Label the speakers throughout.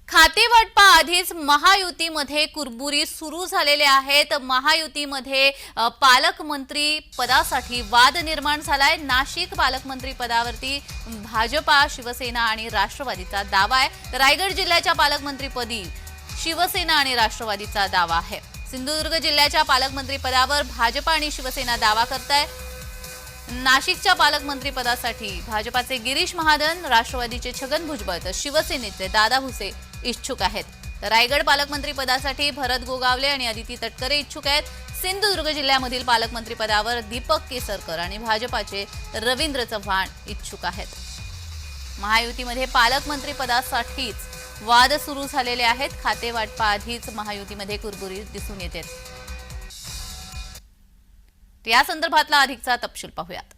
Speaker 1: खातेवाटपा आधीच महायुतीमध्ये कुरबुरी सुरू झालेले आहेत। महायुतीमध्ये पालकमंत्री पदासाठी वाद निर्माण झालाय। नाशिक पालकमंत्री पदावरती भाजपा, शिवसेना आणि राष्ट्रवादीचा दावा आहे। रायगड जिल्ह्याच्या पालकमंत्रीपदी शिवसेना आणि राष्ट्रवादीचा दावा आहे। सिंधुदुर्ग जिल्ह्याच्या पालकमंत्री पदावर भाजपा आणि शिवसेना दावा करताय। नाशिकच्या पालकमंत्री पदासाठी भाजपाचे गिरीश महाजन, राष्ट्रवादीचे छगन भुजबळ तर शिवसेनेचे दादा भुसे इच्छुक आहेत। तर रायगड पालकमंत्री पदासाठी भरत गोगावले आणि अदिती तटकरे इच्छुक आहेत। सिंधुदुर्ग जिल्ह्यामधील पालकमंत्री पदावर दीपक केसरकर आणि भाजपाचे रवींद्र चव्हाण इच्छुक आहेत। महायुतीमध्ये पालकमंत्री पदासाठीच वाद सुरू झालेले आहेत। खातेवाटपा आधीच महायुतीमध्ये कुरबुरी दिसून येते। या संदर्भातला अधिकचा तपशील पाहूयात।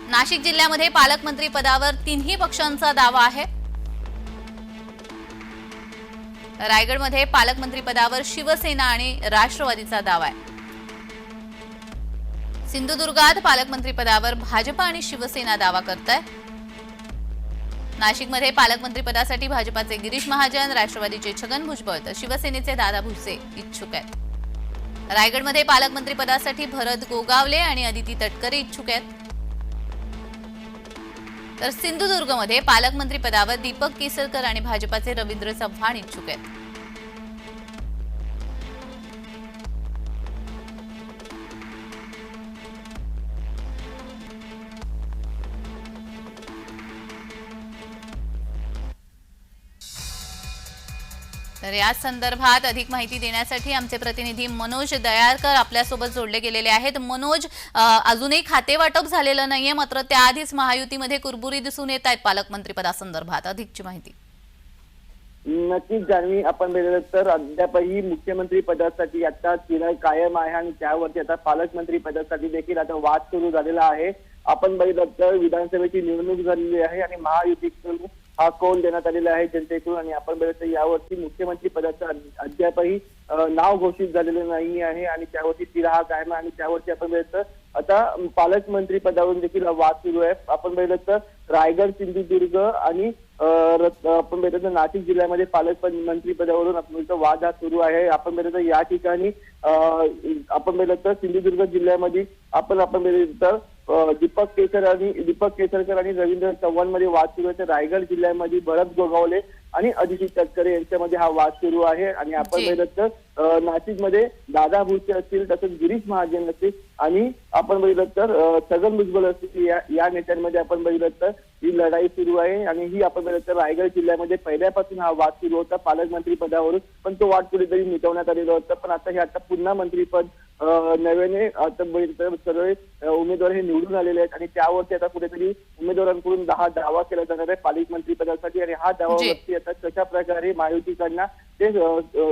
Speaker 1: नाशिक जिल्ह्यामध्ये पालकमंत्री पदावर तिन्ही पक्षांचा दावा आहे। रायगडमध्ये पालकमंत्री पदावर शिवसेना आणि राष्ट्रवादीचा दावा आहे। सिंधुदुर्गात पालकमंत्री पदावर भाजपा आणि शिवसेना दावा करताय। नाशिकमध्ये पालकमंत्री पदासाठी भाजपाचे गिरीश महाजन, राष्ट्रवादीचे छगन भुजबळ तर शिवसेनेचे दादा भुसे इच्छुक आहेत। रायगडमध्ये पालकमंत्री पदासाठी भरत गोगावले आणि अदिती तटकरे इच्छुक आहेत। तर सिंधुदुर्गमध्ये पालकमंत्री पदावर दीपक केसरकर आणि भाजपाचे रवींद्र चव्हाण इच्छुक आहेत। तर या संदर्भात अधिक माहिती देण्यासाठी आमचे प्रतिनिधी मनोज दयाळकर आपल्यासोबत जोडले गेलेले आहेत। मनोज, अजूनही खातेवाटप झालेलं नाहीये, मात्र त्याआधीच महायुतीमध्ये कुरबुरी दिसून येत आहेत पालकमंत्री पदासंदर्भात अधिकची माहिती।
Speaker 2: नक्कीच जान्हवी, आपण बघितलं तर अद्यापही मुख्यमंत्री पदासाठी आता तिढा कायम आहे आणि त्यावरती आता पालकमंत्री पदासाठी देखील आता वाद सुरू झालेला आहे। आपण बघितलं तर विधानसभेची निवडणूक झालेली आहे आणि महायुतीकडून हा कौल देण्यात आलेला आहे जनतेकडून आणि आपण बघितलं तर यावरती मुख्यमंत्री पदाचं अद्यापही नाव घोषित झालेलं नाही आहे आणि त्यावरती तिढा कायम आणि त्यावरती आपण बघितलं आता पालकमंत्री पदावरून देखील वाद सुरू आहे। आपण बघितलं तर रायगड, सिंधुदुर्ग आणि आपण बघितलं तर नाशिक जिल्ह्यामध्ये पालकमंत्री पदावरून आपण वाद हा सुरू आहे। आपण बघितलं तर या ठिकाणी आपण बघितलं तर सिंधुदुर्ग जिल्ह्यामध्ये आपण बघितलं तर दीपक केसरकर आणि रवींद्र चव्हाण मध्ये वाद सुरू आहे। रायगड जिल्ह्यामध्ये भरत गोगावले आणि अदिती तटकरे यांच्यामध्ये हा वाद सुरू आहे आणि आपण बघितलं तर नाशिकमध्ये दादा भुसे असतील, तसंच गिरीश महाजन असतील आणि आपण बघितलं तर छगन भुजबळ असतील, या नेत्यांमध्ये आपण बघितलं तर ही लढाई सुरू आहे आणि ही आपण बघितलं तर रायगड जिल्ह्यामध्ये पहिल्यापासून हा वाद सुरू होता पालकमंत्री पदावरून, पण तो वाद कुठेतरी मिटवण्यात आलेला होता। पण आता हे आता पुन्हा मंत्रीपद नव्याने आता बघितलं सर्व उमेदवार हे निवडून आलेले आहेत आणि त्यावरती आता कुठेतरी उमेदवारांकडून दावा केला जाणार आहे पालकमंत्री पदासाठी आणि हा दावावरती आता कशा प्रकारे महायुतीकडनं ते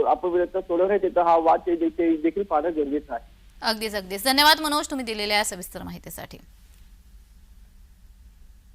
Speaker 2: आपण सोडवण्यात येतं हा वाद देखील पाहणं गरजेचं आहे।
Speaker 1: अगदीच धन्यवाद मनोज, तुम्ही दिलेल्या सविस्तर माहितीसाठी।